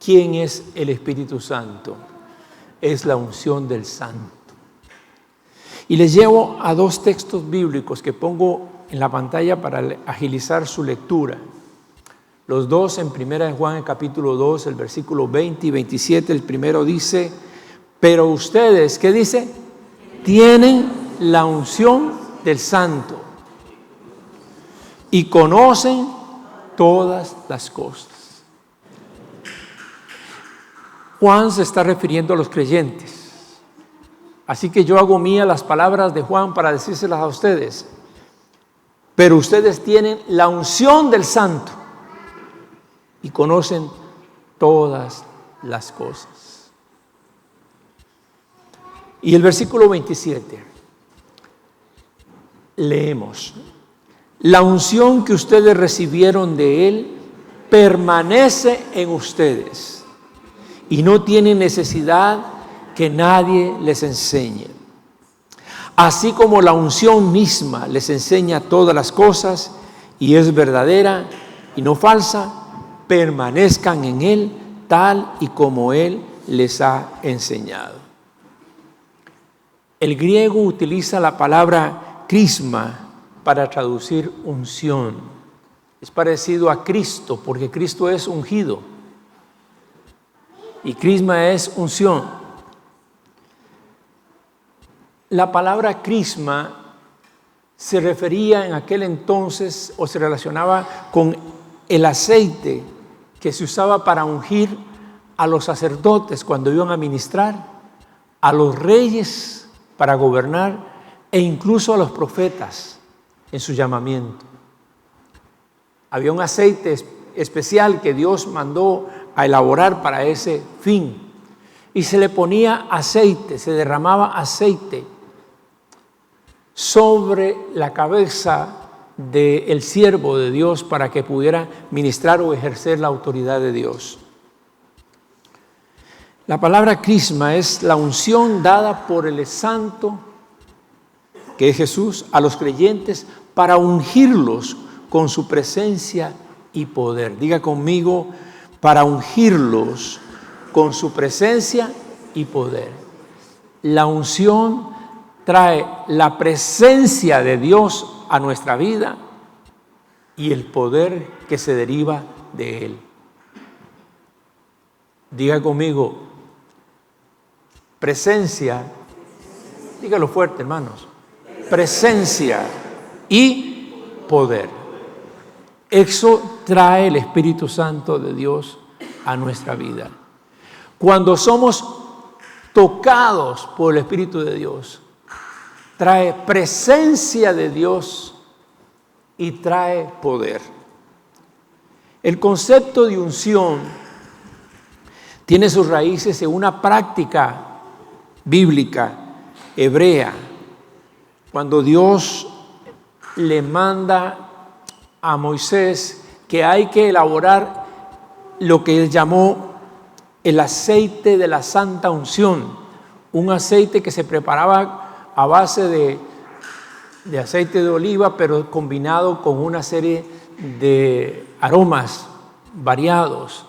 ¿Quién es el Espíritu Santo? Es la unción del Santo. Y les llevo a dos textos bíblicos que pongo en la pantalla para agilizar su lectura. Los dos en 1 Juan, el capítulo 2, el versículo 20 y 27. El primero dice: pero ustedes, ¿qué dice? Tienen la unción del Santo y conocen todas las cosas. Juan se está refiriendo a los creyentes. Así que yo hago mía las palabras de Juan para decírselas a ustedes. Pero ustedes tienen la unción del Santo y conocen todas las cosas. Y el versículo 27, leemos: la unción que ustedes recibieron de Él permanece en ustedes y no tienen necesidad que nadie les enseñe. Así como la unción misma les enseña todas las cosas y es verdadera y no falsa, permanezcan en Él tal y como Él les ha enseñado. El griego utiliza la palabra crisma para traducir unción. Es parecido a Cristo, porque Cristo es ungido y crisma es unción. La palabra crisma se refería en aquel entonces o se relacionaba con el aceite que se usaba para ungir a los sacerdotes cuando iban a ministrar, a los reyes para gobernar e incluso a los profetas en su llamamiento. Había un aceite especial que Dios mandó a elaborar para ese fin y se le ponía aceite, se derramaba aceite sobre la cabeza del siervo de Dios para que pudiera ministrar o ejercer la autoridad de Dios. La palabra crisma es la unción dada por el Santo, que es Jesús, a los creyentes para ungirlos con su presencia y poder. Diga conmigo: para ungirlos con su presencia y poder. La unción trae la presencia de Dios a nuestra vida y el poder que se deriva de Él. Diga conmigo: presencia. Dígalo fuerte, hermanos. Presencia y poder. Eso trae el Espíritu Santo de Dios a nuestra vida. Cuando somos tocados por el Espíritu de Dios, trae presencia de Dios y trae poder. El concepto de unción tiene sus raíces en una práctica bíblica hebrea. Cuando Dios le manda a Moisés que hay que elaborar lo que él llamó el aceite de la santa unción, un aceite que se preparaba a base de aceite de oliva, pero combinado con una serie de aromas variados,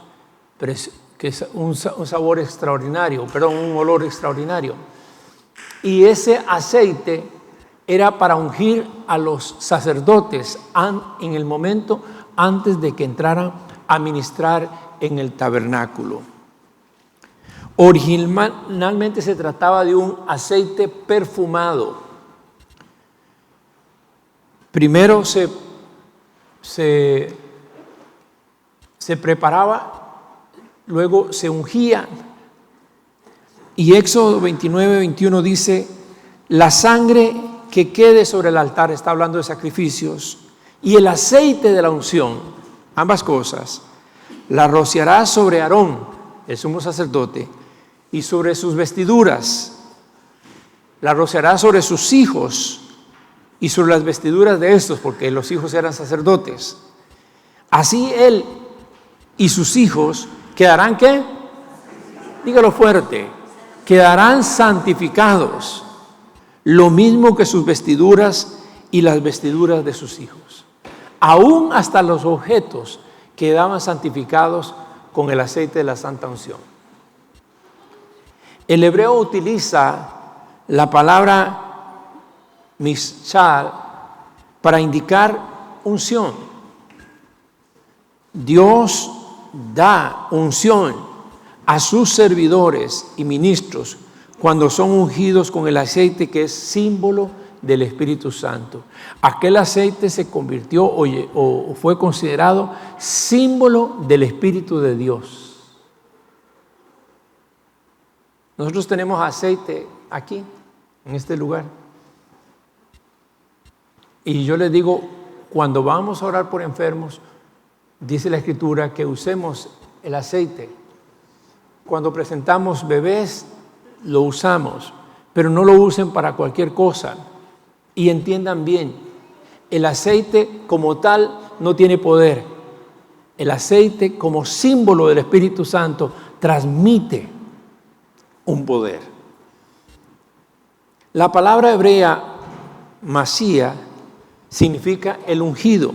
que es un sabor extraordinario, un olor extraordinario. Y ese aceite era para ungir a los sacerdotes en el momento antes de que entraran a ministrar en el tabernáculo. Originalmente se trataba de un aceite perfumado. Primero se preparaba, luego se ungía. Y Éxodo 29:21 dice: la sangre que quede sobre el altar, está hablando de sacrificios, y el aceite de la unción, ambas cosas, la rociará sobre Aarón, el sumo sacerdote, y sobre sus vestiduras, la rociará sobre sus hijos y sobre las vestiduras de estos, porque los hijos eran sacerdotes. Así él y sus hijos quedarán, ¿qué? Dígalo fuerte: quedarán santificados, lo mismo que sus vestiduras y las vestiduras de sus hijos. Aún hasta los objetos quedaban santificados con el aceite de la santa unción. El hebreo utiliza la palabra mishal para indicar unción. Dios da unción a sus servidores y ministros cuando son ungidos con el aceite que es símbolo del Espíritu Santo. Aquel aceite se convirtió o fue considerado símbolo del Espíritu de Dios. Nosotros tenemos aceite aquí, en este lugar. Y yo les digo, cuando vamos a orar por enfermos, dice la Escritura que usemos el aceite. Cuando presentamos bebés, lo usamos, pero no lo usen para cualquier cosa. Y entiendan bien, el aceite como tal no tiene poder. El aceite como símbolo del Espíritu Santo transmite un poder. La palabra hebrea Masía significa el ungido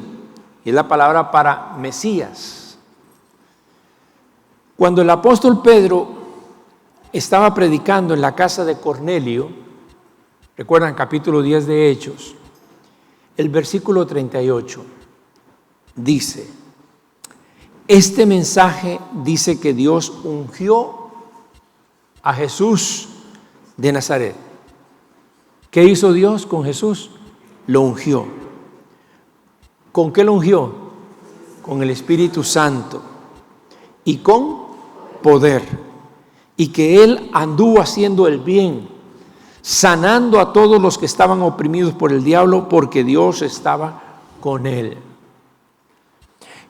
y es la palabra para Mesías. Cuando el apóstol Pedro estaba predicando en la casa de Cornelio, recuerdan capítulo 10 de Hechos, el versículo 38 dice: este mensaje dice que Dios ungió a Jesús de Nazaret. ¿Qué hizo Dios con Jesús? Lo ungió. ¿Con qué lo ungió? Con el Espíritu Santo y con poder. Y que Él anduvo haciendo el bien, sanando a todos los que estaban oprimidos por el diablo, porque Dios estaba con Él.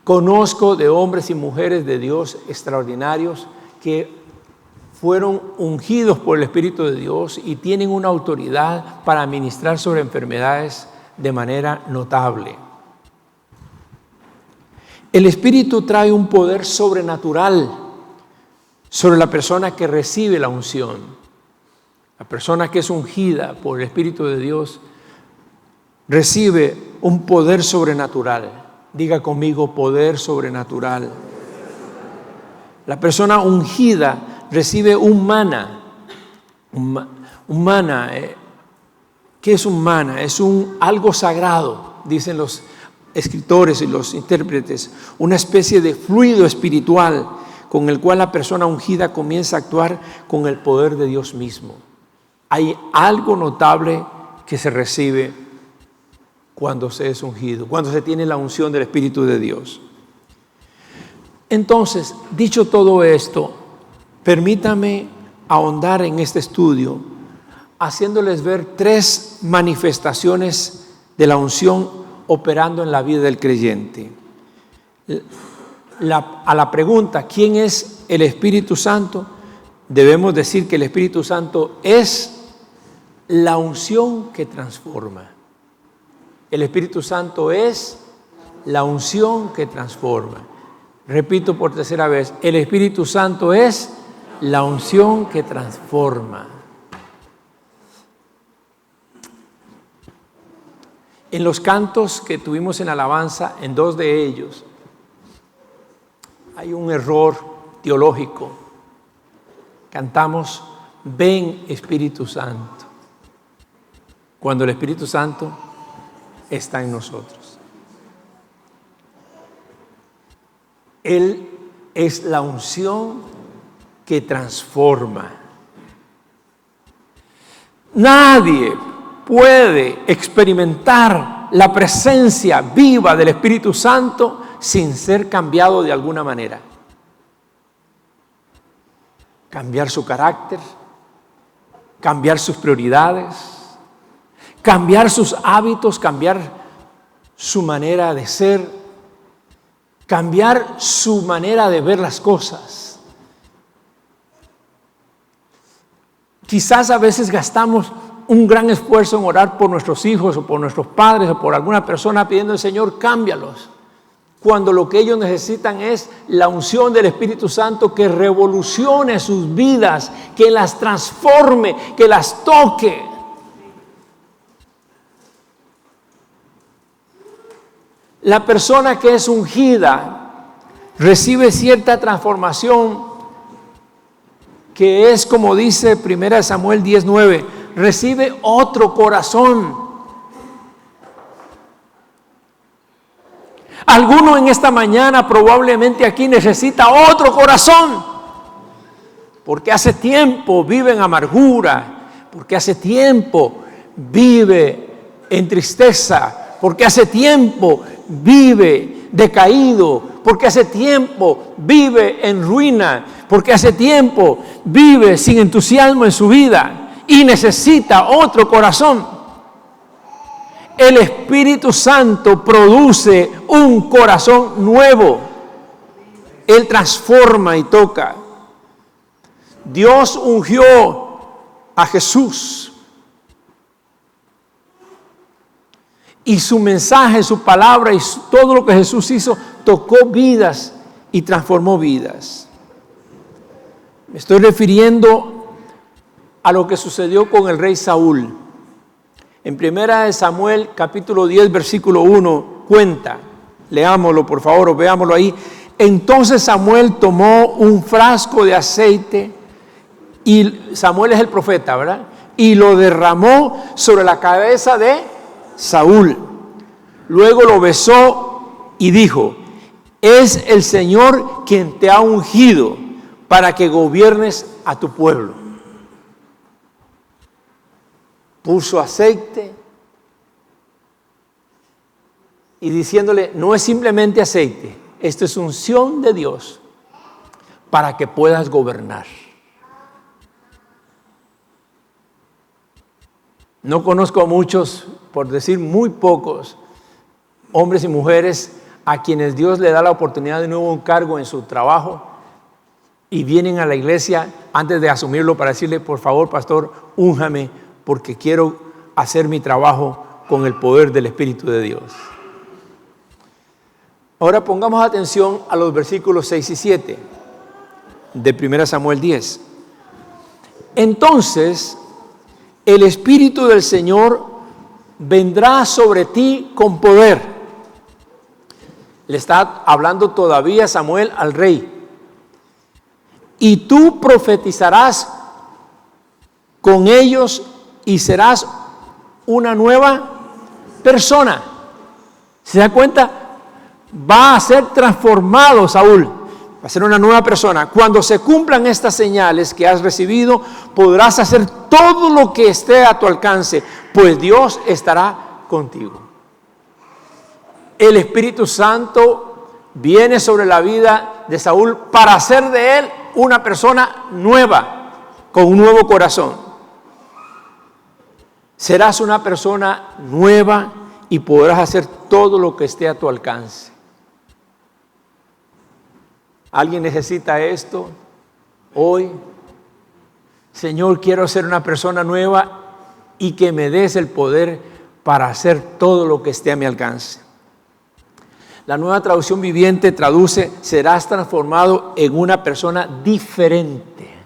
Conozco de hombres y mujeres de Dios extraordinarios que fueron ungidos por el Espíritu de Dios y tienen una autoridad para ministrar sobre enfermedades de manera notable. El Espíritu trae un poder sobrenatural sobre la persona que recibe la unción. La persona que es ungida por el Espíritu de Dios recibe un poder sobrenatural. Diga conmigo, poder sobrenatural. La persona ungida recibe un maná. Un maná, ¿qué es un maná? Es algo sagrado, dicen los escritores y los intérpretes, una especie de fluido espiritual con el cual la persona ungida comienza a actuar con el poder de Dios mismo. Hay algo notable que se recibe cuando se es ungido, cuando se tiene la unción del Espíritu de Dios. Entonces, dicho todo esto, permítame ahondar en este estudio, haciéndoles ver 3 manifestaciones de la unción operando en la vida del creyente. A la pregunta, ¿quién es el Espíritu Santo? Debemos decir que el Espíritu Santo es la unción que transforma. El Espíritu Santo es la unción que transforma. Repito por tercera vez, el Espíritu Santo es la unción que transforma. En los cantos que tuvimos en alabanza, en 2 de ellos, hay un error teológico. Cantamos, ven Espíritu Santo, cuando el Espíritu Santo está en nosotros. Él es la unción que transforma. Nadie puede experimentar la presencia viva del Espíritu Santo sin ser cambiado de alguna manera. Cambiar su carácter, cambiar sus prioridades, cambiar sus hábitos, cambiar su manera de ser, cambiar su manera de ver las cosas. Quizás a veces gastamos un gran esfuerzo en orar por nuestros hijos o por nuestros padres o por alguna persona pidiendo al Señor, cámbialos, cuando lo que ellos necesitan es la unción del Espíritu Santo que revolucione sus vidas, que las transforme, que las toque. La persona que es ungida recibe cierta transformación que es como dice 1 Samuel 10:9, recibe otro corazón. Alguno en esta mañana probablemente aquí necesita otro corazón, porque hace tiempo vive en amargura, porque hace tiempo vive en tristeza, porque hace tiempo vive decaído, porque hace tiempo vive en ruina, porque hace tiempo vive sin entusiasmo en su vida y necesita otro corazón. El Espíritu Santo produce un corazón nuevo. Él transforma y toca. Dios ungió a Jesús. Y su mensaje, su palabra y todo lo que Jesús hizo tocó vidas y transformó vidas. Me estoy refiriendo a lo que sucedió con el rey Saúl. En 1 Samuel capítulo 10 versículo 1 cuenta, leámoslo por favor o veámoslo ahí. Entonces Samuel tomó un frasco de aceite, y Samuel es el profeta, ¿verdad? Y lo derramó sobre la cabeza de Saúl. Luego lo besó y dijo: es el Señor quien te ha ungido para que gobiernes a tu pueblo. Puso aceite y diciéndole: no es simplemente aceite, esto es unción de Dios para que puedas gobernar. No conozco a muchos, por decir muy pocos, hombres y mujeres a quienes Dios le da la oportunidad de nuevo un cargo en su trabajo y vienen a la iglesia antes de asumirlo para decirle: por favor, pastor, únjame porque quiero hacer mi trabajo con el poder del Espíritu de Dios. Ahora pongamos atención a los versículos 6 y 7 de 1 Samuel 10. Entonces el Espíritu del Señor vendrá sobre ti con poder. Le está hablando todavía Samuel al rey. Y tú profetizarás con ellos y serás una nueva persona. ¿Se da cuenta? Va a ser transformado Saúl, va a ser una nueva persona. Cuando se cumplan estas señales que has recibido, podrás hacer todo lo que esté a tu alcance, pues Dios estará contigo. El Espíritu Santo viene sobre la vida de Saúl para hacer de él una persona nueva, con un nuevo corazón. Serás una persona nueva y podrás hacer todo lo que esté a tu alcance. ¿Alguien necesita esto hoy? Señor, quiero ser una persona nueva y que me des el poder para hacer todo lo que esté a mi alcance. La Nueva Traducción Viviente traduce: serás transformado en una persona diferente.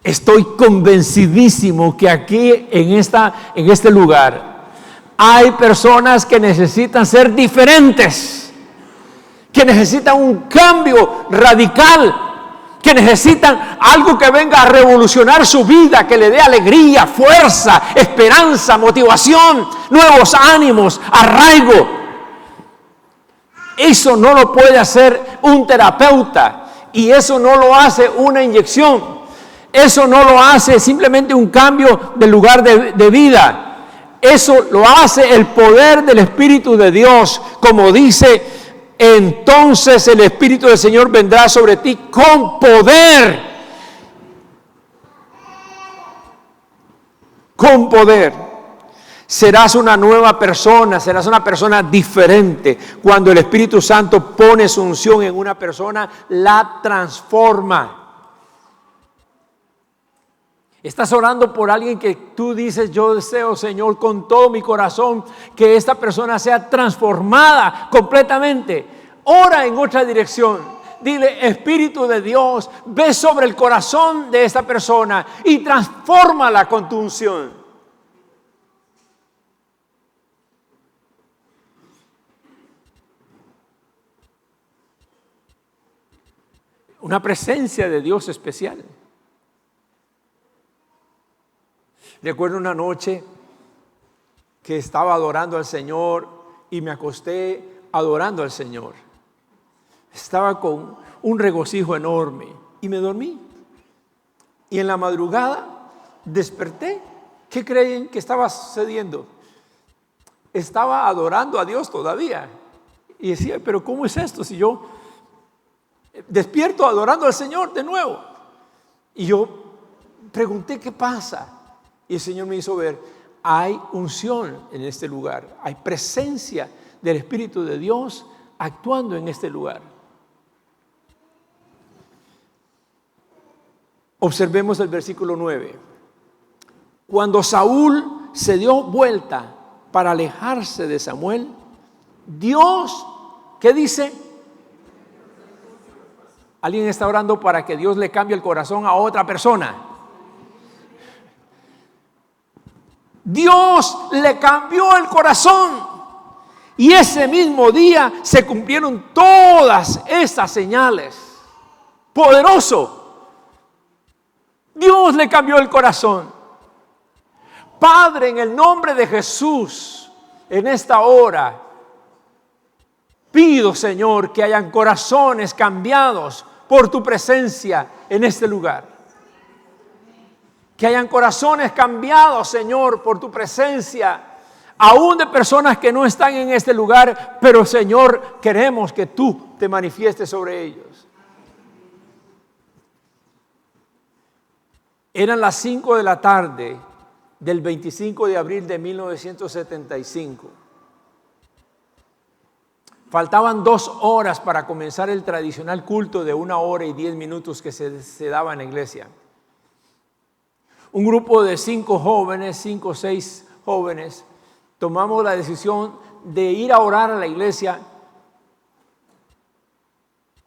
Estoy convencidísimo que aquí en este lugar hay personas que necesitan ser diferentes, que necesitan un cambio radical, que necesitan algo que venga a revolucionar su vida, que le dé alegría, fuerza, esperanza, motivación, nuevos ánimos, arraigo. Eso no lo puede hacer un terapeuta y eso no lo hace una inyección. Eso no lo hace simplemente un cambio de lugar de vida. Eso lo hace el poder del Espíritu de Dios, como dice: entonces el Espíritu del Señor vendrá sobre ti con poder. Con poder. Serás una nueva persona, serás una persona diferente. Cuando el Espíritu Santo pone su unción en una persona, la transforma. Estás orando por alguien que tú dices: yo deseo, Señor, con todo mi corazón que esta persona sea transformada completamente. Ora en otra dirección. Dile: Espíritu de Dios, ve sobre el corazón de esta persona y transfórmala con tu unción. una presencia de Dios especial. Recuerdo una noche que estaba adorando al Señor y me acosté adorando al Señor. Estaba con un regocijo enorme y me dormí. Y en la madrugada desperté. ¿Qué creen que estaba sucediendo? Estaba adorando a Dios todavía. Y decía, pero ¿cómo es esto? Si yo despierto adorando al Señor de nuevo. Y yo pregunté, ¿qué pasa? Y el Señor me hizo ver, hay unción en este lugar. Hay presencia del Espíritu de Dios actuando en este lugar. Observemos el versículo 9. Cuando Saúl se dio vuelta para alejarse de Samuel, Dios, ¿qué dice? Alguien está orando para que Dios le cambie el corazón a otra persona. Dios le cambió el corazón. Y ese mismo día se cumplieron todas estas señales. Poderoso. Dios le cambió el corazón. Padre, en el nombre de Jesús, en esta hora, pido, Señor, que hayan corazones cambiados por tu presencia en este lugar. Que hayan corazones cambiados, Señor, por tu presencia, aún de personas que no están en este lugar, pero, Señor, queremos que tú te manifiestes sobre ellos. Eran las 5 de la tarde del 25 de abril de 1975. Faltaban 2 horas para comenzar el tradicional culto de 1 hora y 10 minutos que se daba en la iglesia. Un grupo de 5 o 6 jóvenes, tomamos la decisión de ir a orar a la iglesia,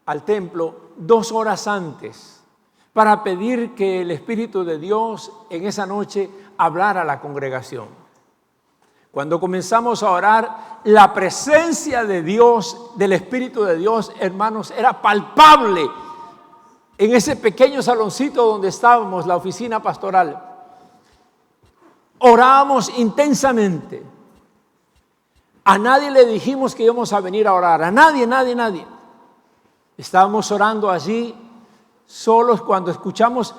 al templo, 2 horas antes, para pedir que el Espíritu de Dios en esa noche hablara a la congregación. Cuando comenzamos a orar, la presencia de Dios, del Espíritu de Dios, hermanos, era palpable en ese pequeño saloncito donde estábamos, la oficina pastoral. Orábamos intensamente. A nadie le dijimos que íbamos a venir a orar. A nadie. Estábamos orando allí, solos, cuando escuchamos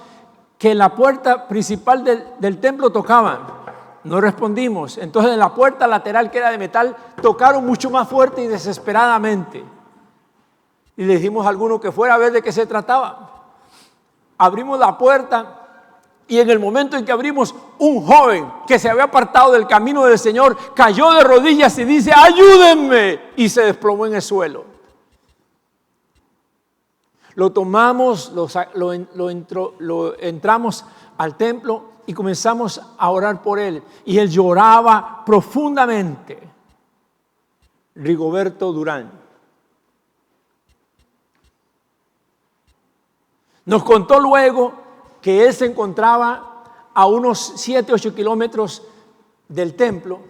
que en la puerta principal del templo tocaban. No respondimos. Entonces en la puerta lateral, que era de metal, tocaron mucho más fuerte y desesperadamente. Y le dijimos a alguno que fuera a ver de qué se trataba. Abrimos la puerta y en el momento en que abrimos, un joven que se había apartado del camino del Señor cayó de rodillas y dice, ayúdenme, y se desplomó en el suelo. Lo tomamos, entramos al templo y comenzamos a orar por él. Y él lloraba profundamente. Rigoberto Durán. Nos contó luego que él se encontraba a unos 7 o 8 kilómetros del templo.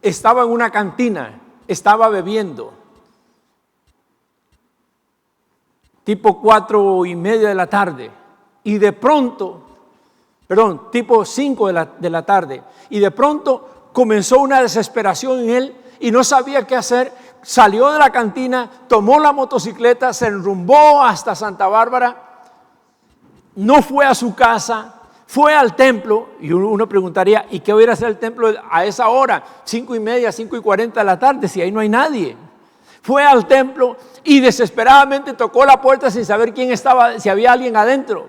Estaba en una cantina, estaba bebiendo. Tipo 4:30 de la tarde. Y de pronto, tipo 5 de la tarde. Y de pronto comenzó una desesperación en él y no sabía qué hacer. Salió de la cantina, tomó la motocicleta, se enrumbó hasta Santa Bárbara. No fue a su casa, fue al templo. Y uno preguntaría, ¿y qué va a ir a hacer el templo a esa hora? 5:30, 5:40 de la tarde, si ahí no hay nadie. Fue al templo y desesperadamente tocó la puerta sin saber quién estaba, si había alguien adentro.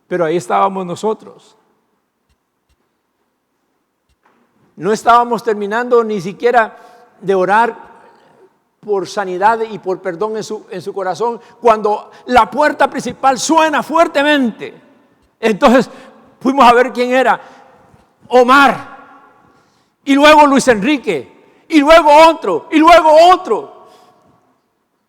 Pero ahí estábamos nosotros. No estábamos terminando ni siquiera de orar por sanidad y por perdón en su corazón, cuando la puerta principal suena fuertemente. Entonces fuimos a ver quién era. Omar. Y luego Luis Enrique. Y luego otro. Y luego otro.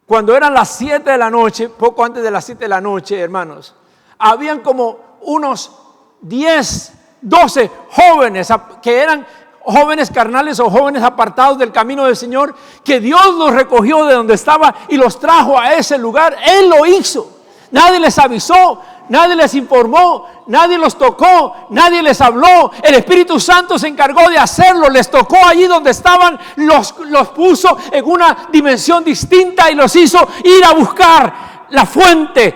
Cuando eran las 7 de la noche, poco antes de las 7 de la noche, hermanos, habían como unos 10, 12 jóvenes que eran jóvenes carnales o jóvenes apartados del camino del Señor, que Dios los recogió de donde estaba y los trajo a ese lugar. Él lo hizo. Nadie les avisó, nadie les informó, nadie los tocó, nadie les habló. El Espíritu Santo se encargó de hacerlo. Les tocó allí donde estaban, los puso en una dimensión distinta y los hizo ir a buscar la fuente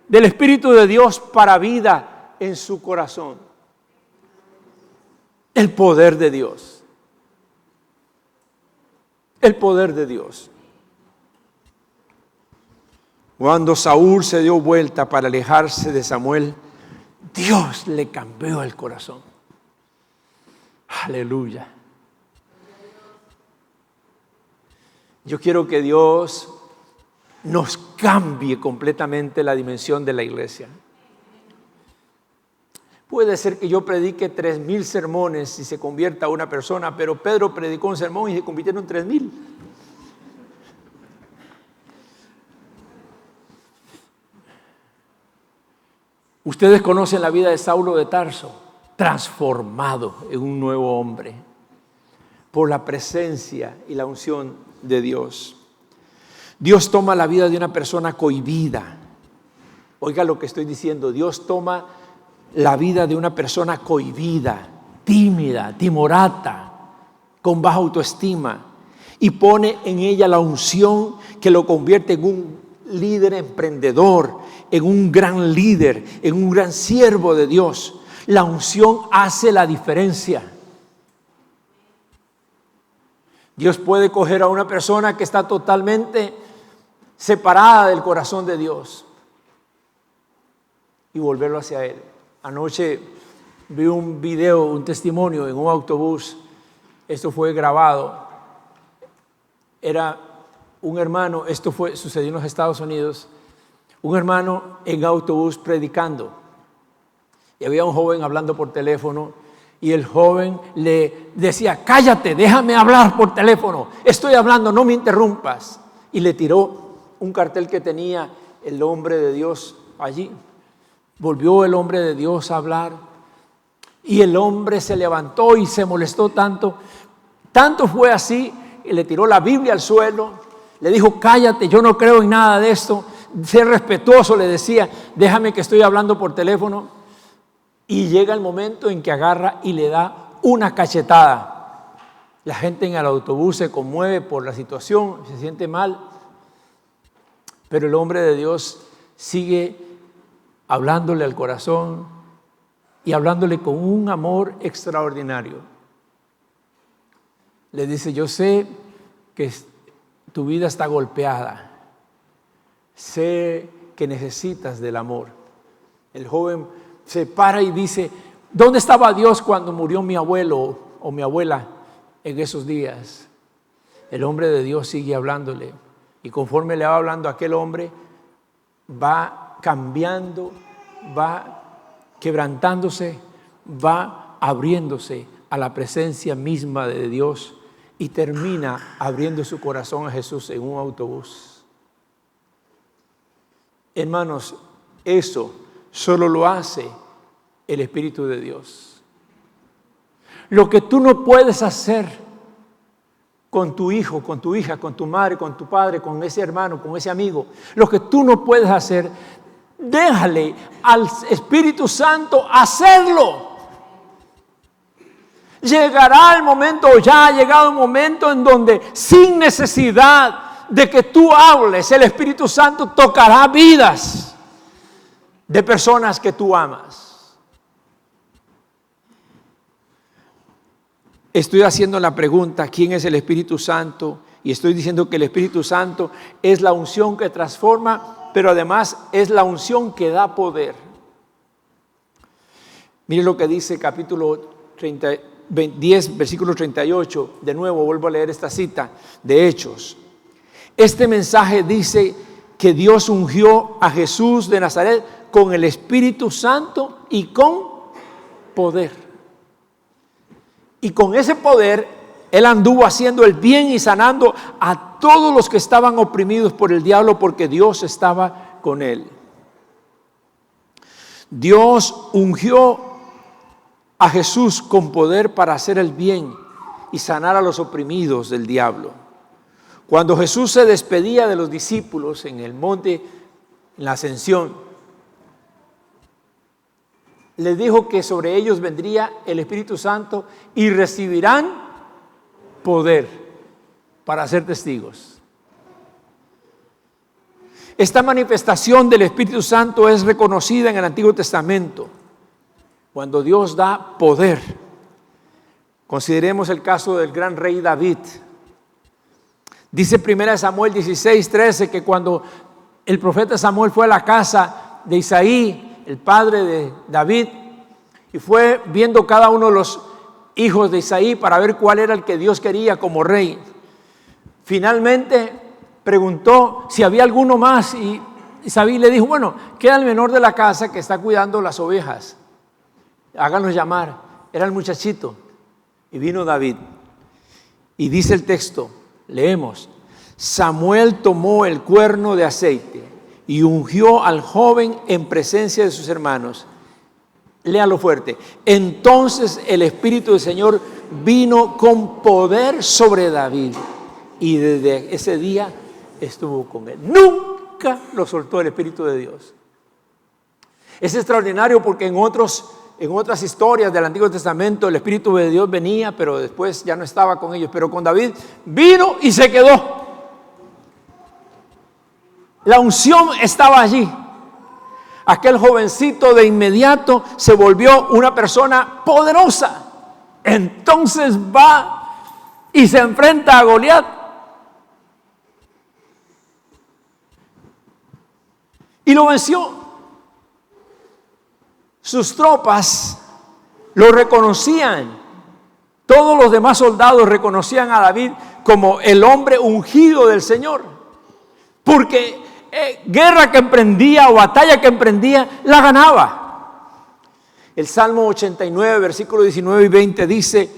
del Espíritu de Dios para vida en su corazón. El poder de Dios. El poder de Dios. Cuando Saúl se dio vuelta para alejarse de Samuel, Dios le cambió el corazón. Aleluya. Yo quiero que Dios nos cambie completamente la dimensión de la iglesia. Puede ser que yo predique 3,000 sermones y se convierta una persona, pero Pedro predicó un sermón y se convirtieron 3,000. Ustedes conocen la vida de Saulo de Tarso, transformado en un nuevo hombre por la presencia y la unción de Dios. Dios toma la vida de una persona cohibida. Oiga lo que estoy diciendo, Dios toma la vida de una persona cohibida, tímida, timorata, con baja autoestima, y pone en ella la unción que lo convierte en un líder emprendedor, en un gran líder, en un gran siervo de Dios. La unción hace la diferencia. Dios puede coger a una persona que está totalmente separada del corazón de Dios y volverlo hacia Él. Anoche vi un video, un testimonio en un autobús. Esto fue grabado. Era un hermano, sucedió en los Estados Unidos, un hermano en autobús predicando. Y había un joven hablando por teléfono y el joven le decía: cállate, déjame hablar por teléfono, estoy hablando, no me interrumpas. Y le tiró un cartel que tenía el hombre de Dios allí. Volvió el hombre de Dios a hablar y el hombre se levantó y se molestó tanto fue así, y le tiró la Biblia al suelo, le dijo: cállate, yo no creo en nada de esto, sé respetuoso, le decía, déjame que estoy hablando por teléfono. Y llega el momento en que agarra y le da una cachetada. La gente en el autobús se conmueve por la situación, se siente mal, pero el hombre de Dios sigue hablándole al corazón y hablándole con un amor extraordinario. Le dice: yo sé que tu vida está golpeada, sé que necesitas del amor. El joven se para y dice: ¿dónde estaba Dios cuando murió mi abuelo o mi abuela en esos días? El hombre de Dios sigue hablándole, y conforme le va hablando a aquel hombre, va cambiando, va quebrantándose, va abriéndose a la presencia misma de Dios y termina abriendo su corazón a Jesús en un autobús. Hermanos, eso solo lo hace el Espíritu de Dios. Lo que tú no puedes hacer con tu hijo, con tu hija, con tu madre, con tu padre, con ese hermano, con ese amigo, lo que tú no puedes hacer, déjale al Espíritu Santo hacerlo. Llegará el momento, ya ha llegado un momento en donde, sin necesidad de que tú hables, el Espíritu Santo tocará vidas de personas que tú amas. Estoy haciendo la pregunta: ¿quién es el Espíritu Santo? Y estoy diciendo que el Espíritu Santo es la unción que transforma, pero además es la unción que da poder. Mire lo que dice capítulo 10, versículo 38. De nuevo vuelvo a leer esta cita de Hechos. Este mensaje dice que Dios ungió a Jesús de Nazaret con el Espíritu Santo y con poder. Y con ese poder Él anduvo haciendo el bien y sanando a todos los que estaban oprimidos por el diablo, porque Dios estaba con Él. Dios ungió a Jesús con poder para hacer el bien y sanar a los oprimidos del diablo. Cuando Jesús se despedía de los discípulos en el monte en la ascensión, les dijo que sobre ellos vendría el Espíritu Santo y recibirán poder para ser testigos. Esta manifestación del Espíritu Santo es reconocida en el Antiguo Testamento, cuando Dios da poder. Consideremos el caso del gran rey David. Dice 1 Samuel 16:13 que cuando el profeta Samuel fue a la casa de Isaí, el padre de David, y fue viendo cada uno de los hijos de Isaí para ver cuál era el que Dios quería como rey, finalmente preguntó si había alguno más, y Isaí le dijo: bueno, queda el menor de la casa que está cuidando las ovejas, háganlo llamar. Era el muchachito. Y vino David, y dice el texto, leemos: Samuel tomó el cuerno de aceite y ungió al joven en presencia de sus hermanos. Léalo fuerte. Entonces el Espíritu del Señor vino con poder sobre David, y desde ese día estuvo con él. Nunca lo soltó el Espíritu de Dios. Es extraordinario porque en otras historias del Antiguo Testamento el Espíritu de Dios venía, pero después ya no estaba con ellos. Pero con David vino y se quedó. La unción estaba allí. Aquel jovencito de inmediato se volvió una persona poderosa. Entonces va y se enfrenta a Goliat. Y lo venció. Sus tropas lo reconocían. Todos los demás soldados reconocían a David como el hombre ungido del Señor. Porque guerra que emprendía o batalla que emprendía, la ganaba. El Salmo 89, versículos 19 y 20 dice: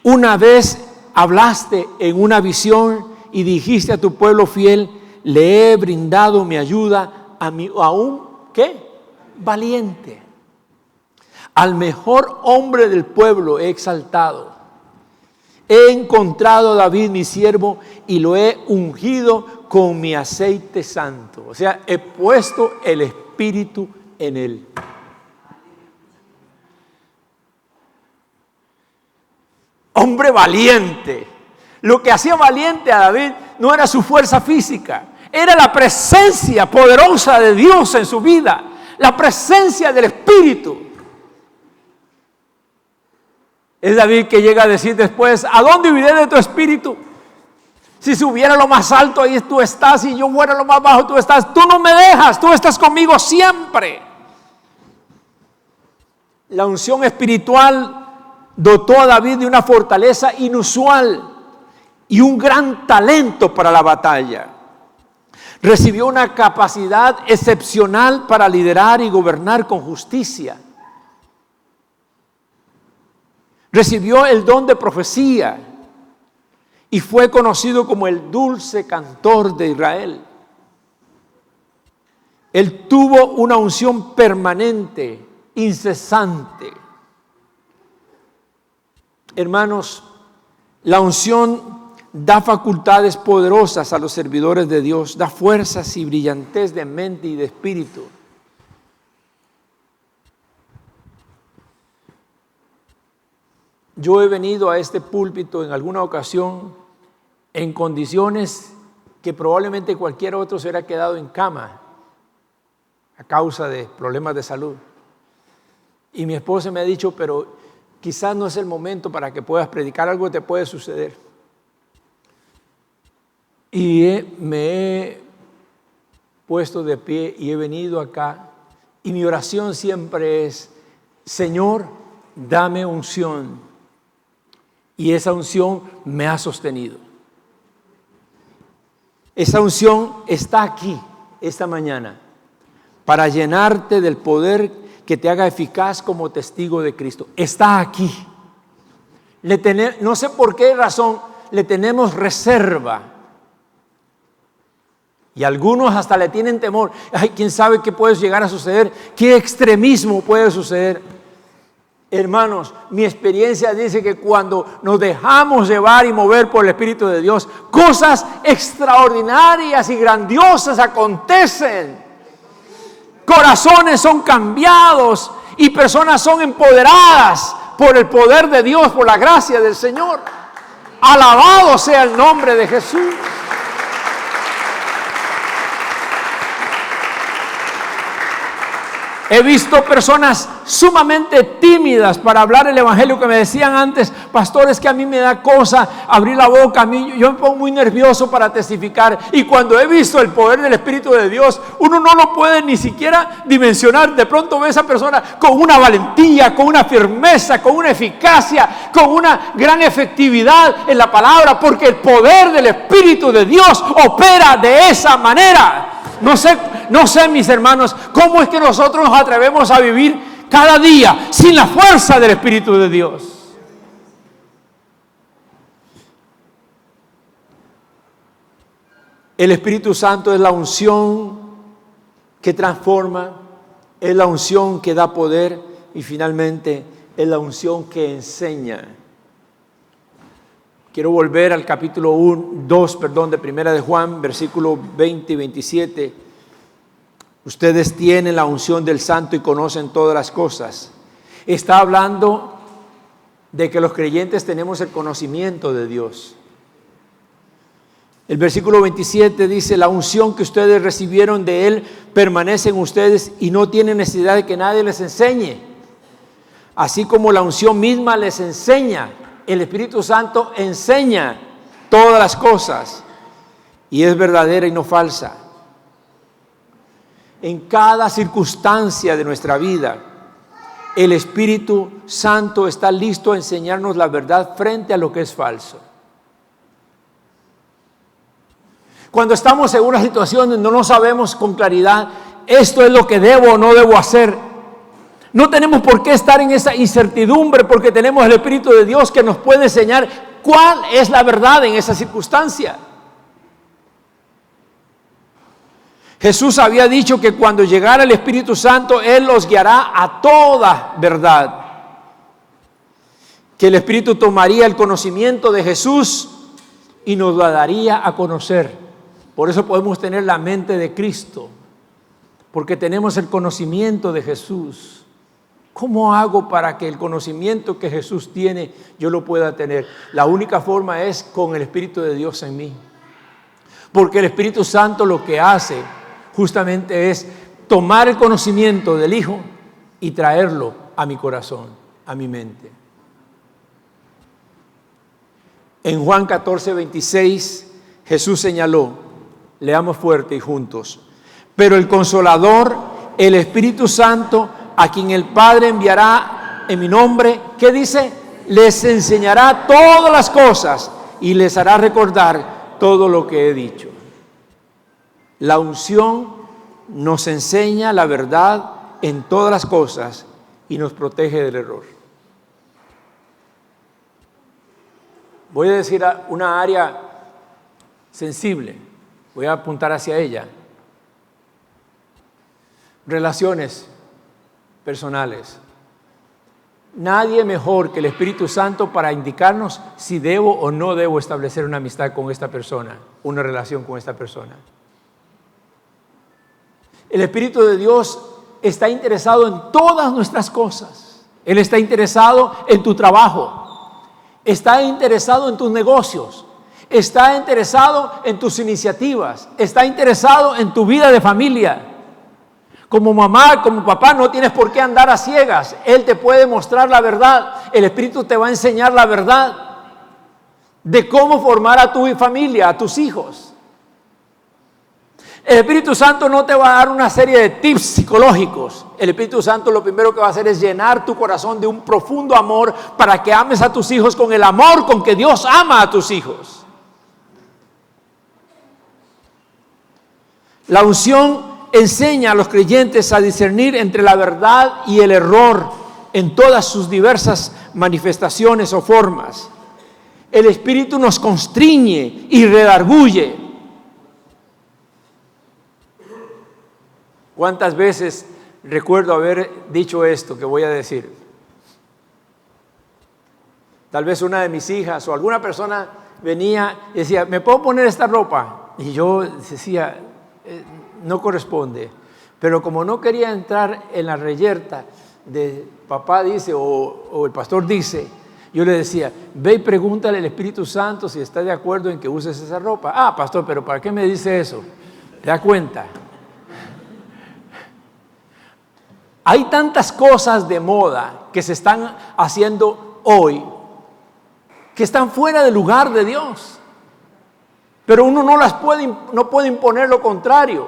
una vez hablaste en una visión y dijiste a tu pueblo fiel: le he brindado mi ayuda a un ¿qué? Valiente. Al mejor hombre del pueblo he exaltado. He encontrado a David mi siervo y lo he ungido con mi aceite santo. O sea, he puesto el Espíritu en él. Hombre valiente. Lo que hacía valiente a David no era su fuerza física, era la presencia poderosa de Dios en su vida, la presencia del Espíritu. Es David que llega a decir después: ¿a dónde huiré de tu Espíritu? Si subiera lo más alto, ahí tú estás, y yo fuera lo más bajo, tú estás. Tú no me dejas, tú estás conmigo siempre. La unción espiritual dotó a David de una fortaleza inusual y un gran talento para la batalla. Recibió una capacidad excepcional para liderar y gobernar con justicia. Recibió el don de profecía y fue conocido como el dulce cantor de Israel. Él tuvo una unción permanente, incesante. Hermanos, la unción da facultades poderosas a los servidores de Dios, da fuerzas y brillantez de mente y de espíritu. Yo he venido a este púlpito en alguna ocasión en condiciones que probablemente cualquier otro se hubiera quedado en cama a causa de problemas de salud. Y mi esposa me ha dicho: pero quizás no es el momento para que puedas predicar, algo te puede suceder. Y me he puesto de pie y he venido acá, y mi oración siempre es: Señor, dame unción. Y esa unción me ha sostenido. Esa unción está aquí esta mañana para llenarte del poder que te haga eficaz como testigo de Cristo. Está aquí. No sé por qué razón le tenemos reserva. Y algunos hasta le tienen temor. Ay, ¿quién sabe qué puede llegar a suceder? ¿Qué extremismo puede suceder? Hermanos, mi experiencia dice que cuando nos dejamos llevar y mover por el Espíritu de Dios, cosas extraordinarias y grandiosas acontecen. corazones son cambiados y personas son empoderadas por el poder de Dios, por la gracia del Señor. Alabado sea el nombre de Jesús. He visto personas sumamente tímidas para hablar el evangelio, que me decían antes: pastor, es que a mí me da cosa abrir la boca, yo me pongo muy nervioso para testificar. Y cuando he visto el poder del Espíritu de Dios, uno no lo puede ni siquiera dimensionar. De pronto ve a esa persona con una valentía, con una firmeza, con una eficacia, con una gran efectividad en la palabra, porque el poder del Espíritu de Dios opera de esa manera. No sé, mis hermanos, cómo es que nosotros nos atrevemos a vivir cada día sin la fuerza del Espíritu de Dios. El Espíritu Santo es la unción que transforma, es la unción que da poder y finalmente es la unción que enseña. Quiero volver al capítulo 2 de Primera de Juan, versículo 20 y 27. Ustedes tienen la unción del Santo y conocen todas las cosas. Está hablando de que los creyentes tenemos el conocimiento de Dios. El versículo 27 dice: la unción que ustedes recibieron de Él permanece en ustedes y no tienen necesidad de que nadie les enseñe. Así como la unción misma les enseña, el Espíritu Santo enseña todas las cosas y es verdadera y no falsa. En cada circunstancia de nuestra vida, el Espíritu Santo está listo a enseñarnos la verdad frente a lo que es falso. Cuando estamos en una situación donde no sabemos con claridad, esto es lo que debo o no debo hacer, no tenemos por qué estar en esa incertidumbre, porque tenemos el Espíritu de Dios que nos puede enseñar cuál es la verdad en esa circunstancia. Jesús había dicho que cuando llegara el Espíritu Santo, Él los guiará a toda verdad. Que el Espíritu tomaría el conocimiento de Jesús y nos lo daría a conocer. Por eso podemos tener la mente de Cristo, porque tenemos el conocimiento de Jesús. ¿Cómo hago para que el conocimiento que Jesús tiene yo lo pueda tener? La única forma es con el Espíritu de Dios en mí. Porque el Espíritu Santo lo que hace justamente es tomar el conocimiento del Hijo y traerlo a mi corazón, a mi mente. En Juan 14:26 Jesús señaló, leamos fuerte y juntos: pero el Consolador, el Espíritu Santo, a quien el Padre enviará en mi nombre, ¿qué dice? Les enseñará todas las cosas y les hará recordar todo lo que he dicho. La unción nos enseña la verdad en todas las cosas y nos protege del error. Voy a decir una área sensible, voy a apuntar hacia ella. Relaciones personales. Nadie mejor que el Espíritu Santo para indicarnos si debo o no debo establecer una amistad con esta persona, una relación con esta persona. El Espíritu de Dios está interesado en todas nuestras cosas. Él está interesado en tu trabajo, está interesado en tus negocios, está interesado en tus iniciativas, está interesado en tu vida de familia. Como mamá, como papá, no tienes por qué andar a ciegas. Él te puede mostrar la verdad. El Espíritu te va a enseñar la verdad de cómo formar a tu familia, a tus hijos. El Espíritu Santo no te va a dar una serie de tips psicológicos. El Espíritu Santo lo primero que va a hacer es llenar tu corazón de un profundo amor para que ames a tus hijos con el amor con que Dios ama a tus hijos. La unción enseña a los creyentes a discernir entre la verdad y el error en todas sus diversas manifestaciones o formas. El Espíritu nos constriñe y redarguye. ¿Cuántas veces recuerdo haber dicho esto que voy a decir? Tal vez una de mis hijas o alguna persona venía y decía, ¿me puedo poner esta ropa? Y yo decía, no corresponde. Pero como no quería entrar en la reyerta de papá dice o el pastor dice, yo le decía, ve y pregúntale al Espíritu Santo si está de acuerdo en que uses esa ropa. Ah, pastor, pero ¿para qué me dice eso? ¿Te das cuenta? Hay tantas cosas de moda que se están haciendo hoy que están fuera del lugar de Dios. Pero uno no puede imponer lo contrario.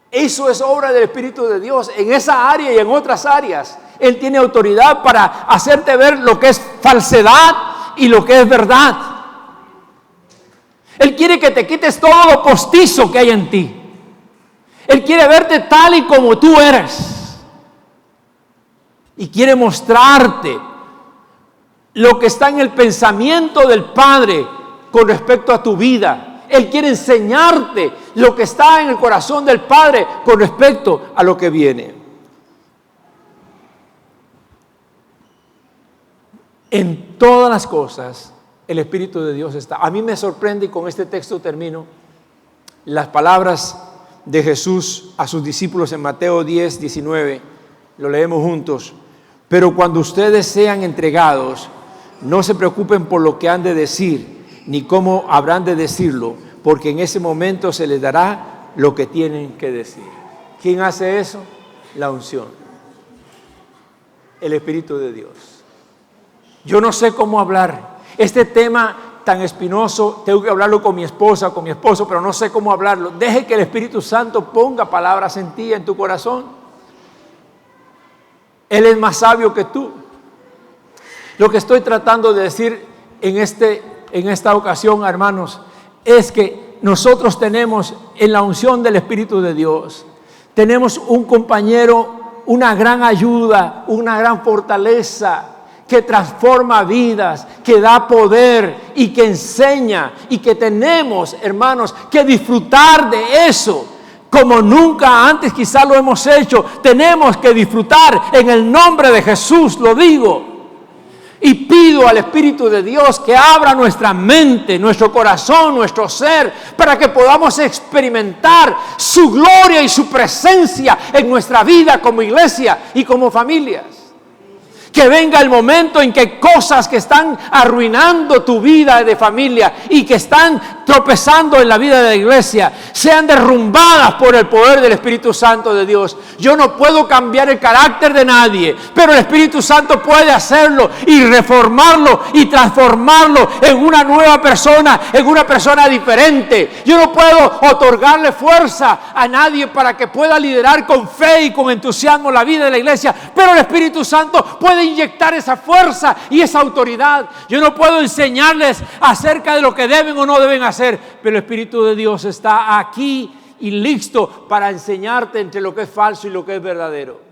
Eso es obra del Espíritu de Dios en esa área y en otras áreas. Él tiene autoridad para hacerte ver lo que es falsedad y lo que es verdad. Él quiere que te quites todo lo postizo que hay en ti. Él quiere verte tal y como tú eres. Y quiere mostrarte lo que está en el pensamiento del Padre con respecto a tu vida. Él quiere enseñarte lo que está en el corazón del Padre con respecto a lo que viene. En todas las cosas, el Espíritu de Dios está. A mí me sorprende, y con este texto termino, las palabras de Jesús a sus discípulos en Mateo 10, 19. Lo leemos juntos. Pero cuando ustedes sean entregados, no se preocupen por lo que han de decir, ni cómo habrán de decirlo, porque en ese momento se les dará lo que tienen que decir. ¿Quién hace eso? La unción. El Espíritu de Dios. Yo no sé cómo hablar. Este tema tan espinoso, tengo que hablarlo con mi esposa, con mi esposo, pero no sé cómo hablarlo. Deje que el Espíritu Santo ponga palabras en ti, en tu corazón. Él es más sabio que tú. Lo que estoy tratando de decir en esta ocasión, hermanos, es que nosotros tenemos en la unción del Espíritu de Dios, tenemos un compañero, una gran ayuda, una gran fortaleza que transforma vidas, que da poder y que enseña, y que tenemos, hermanos, que disfrutar de eso. Como nunca antes quizás lo hemos hecho, tenemos que disfrutar en el nombre de Jesús, lo digo. Y pido al Espíritu de Dios que abra nuestra mente, nuestro corazón, nuestro ser, para que podamos experimentar su gloria y su presencia en nuestra vida como iglesia y como familias. Que venga el momento en que cosas que están arruinando tu vida de familia y que están tropezando en la vida de la iglesia sean derrumbadas por el poder del Espíritu Santo de Dios. Yo no puedo cambiar el carácter de nadie, pero el Espíritu Santo puede hacerlo y reformarlo y transformarlo en una nueva persona, en una persona diferente. Yo no puedo otorgarle fuerza a nadie para que pueda liderar con fe y con entusiasmo la vida de la iglesia, pero el Espíritu Santo puede inyectar esa fuerza y esa autoridad. Yo no puedo enseñarles acerca de lo que deben o no deben hacer, pero el Espíritu de Dios está aquí y listo para enseñarte entre lo que es falso y lo que es verdadero.